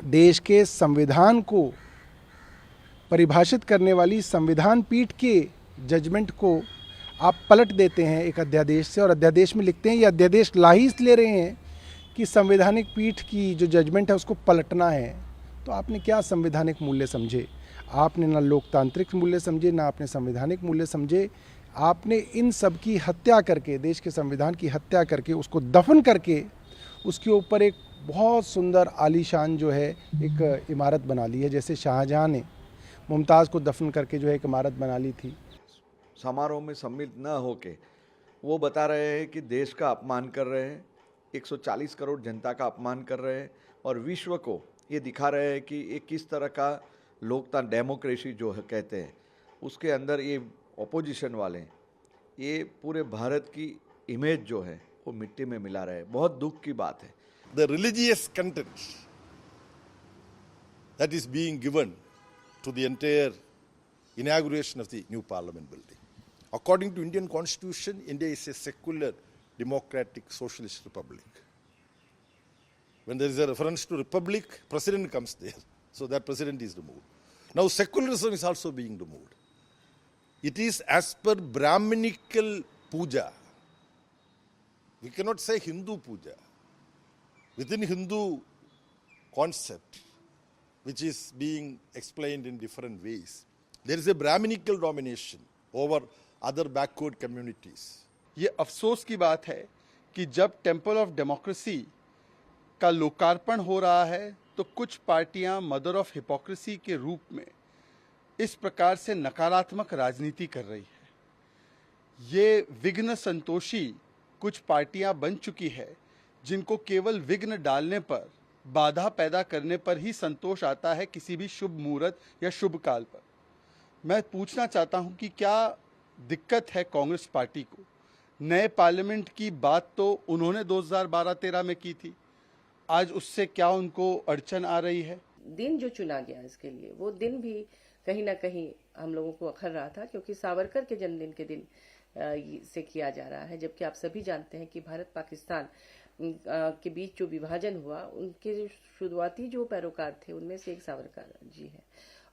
देश के संविधान को परिभाषित करने वाली संविधान पीठ के जजमेंट को आप पलट देते हैं एक अध्यादेश से, और अध्यादेश में लिखते हैं ये अध्यादेश ला ही इसलिए रहे हैं कि संवैधानिक पीठ की जो जजमेंट है उसको पलटना है। तो आपने क्या संवैधानिक मूल्य समझे? आपने ना लोकतांत्रिक मूल्य समझे, ना आपने संवैधानिक मूल्य समझे। आपने इन सब की हत्या करके, देश के संविधान की हत्या करके, उसको दफन करके उसके ऊपर एक बहुत सुंदर आलीशान जो है एक इमारत बना ली है, जैसे शाहजहाँ ने मुमताज़ को दफन करके जो है एक इमारत बना ली थी। समारोह में सम्मिलित न होके वो बता रहे हैं कि देश का अपमान कर रहे हैं, 140 करोड़ जनता का अपमान कर रहे हैं और विश्व को ये दिखा रहे हैं कि ये किस तरह का लोकतंत्र, डेमोक्रेसी जो है कहते हैं, उसके अंदर ये ऑपोजिशन वाले ये पूरे भारत की इमेज जो है वो मिट्टी में मिला रहे हैं। बहुत दुख की बात है। The religious content that is being given to the entire inauguration of the new parliament building. According to Indian Constitution, India is a secular, democratic, socialist republic. When there is a reference to republic, president comes there. So that president is removed. Now secularism is also being removed. It is as per Brahminical puja. We cannot say Hindu puja. Within Hindu concept, which is being explained in different ways, there is a Brahminical domination over other backward communities. ये अफसोस की बात है कि जब temple of democracy का लोकार्पण हो रहा है तो कुछ पार्टियां मदर ऑफ हिपोक्रेसी के रूप में इस प्रकार से नकारात्मक राजनीति कर रही है। ये विघ्न संतोषी कुछ पार्टियां बन चुकी है जिनको केवल विघ्न डालने पर, बाधा पैदा करने पर ही संतोष आता है किसी भी शुभ मुहूर्त या शुभ काल पर। मैं पूछना चाहता हूं कि क्या दिक्कत है कांग्रेस पार्टी को? नए पार्लियामेंट की बात तो उन्होंने 2012-13 में की थी, आज उससे क्या उनको अड़चन आ रही है? दिन जो चुना गया इसके लिए, वो दिन भी कहीं ना कहीं हम लोगों को अखर रहा था, क्योंकि सावरकर के जन्मदिन के दिन से किया जा रहा है, जबकि आप सभी जानते हैं कि भारत पाकिस्तान के बीच जो विभाजन हुआ, उनके शुरुआती जो पैरोकार थे उनमें से एक सावरकर जी है,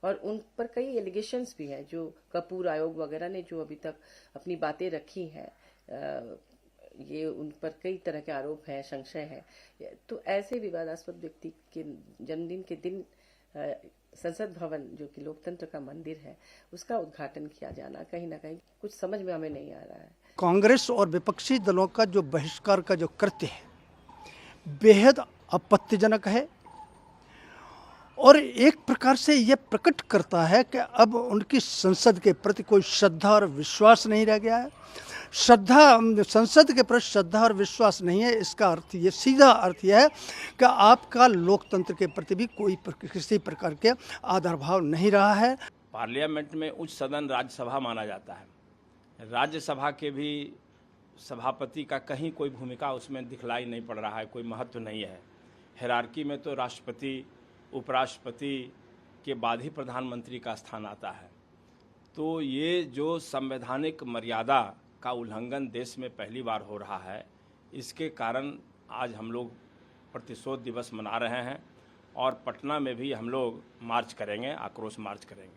और उन पर कई एलिगेशंस भी हैं जो कपूर आयोग वगैरह ने जो अभी तक अपनी बातें रखी हैं, ये उन पर कई तरह के आरोप हैं, संशय है। तो ऐसे विवादास्पद व्यक्ति के जन्मदिन के दिन संसद भवन जो कि लोकतंत्र का मंदिर है, उसका उद्घाटन किया जाना कहीं ना कहीं कुछ समझ में हमें नहीं आ रहा है। कांग्रेस और विपक्षी दलों का जो बहिष्कार का जो कृत्य है बेहद आपत्तिजनक है और एक प्रकार से यह प्रकट करता है कि अब उनकी संसद के प्रति कोई श्रद्धा और विश्वास नहीं रह गया है। संसद के प्रति श्रद्धा और विश्वास नहीं है, इसका अर्थ ये, सीधा अर्थ यह है कि आपका लोकतंत्र के प्रति भी कोई किसी प्रकार के आदर भाव नहीं रहा है। पार्लियामेंट में उच्च सदन राज्यसभा माना जाता है। राज्यसभा के भी सभापति का कहीं कोई भूमिका उसमें दिखलाई नहीं पड़ रहा है, कोई महत्व नहीं है। हायरार्की में तो राष्ट्रपति, उपराष्ट्रपति के बाद ही प्रधानमंत्री का स्थान आता है। तो ये जो संवैधानिक मर्यादा का उल्लंघन देश में पहली बार हो रहा है, इसके कारण आज हम लोग प्रतिशोध दिवस मना रहे हैं और पटना में भी हम लोग मार्च करेंगे, आक्रोश मार्च करेंगे।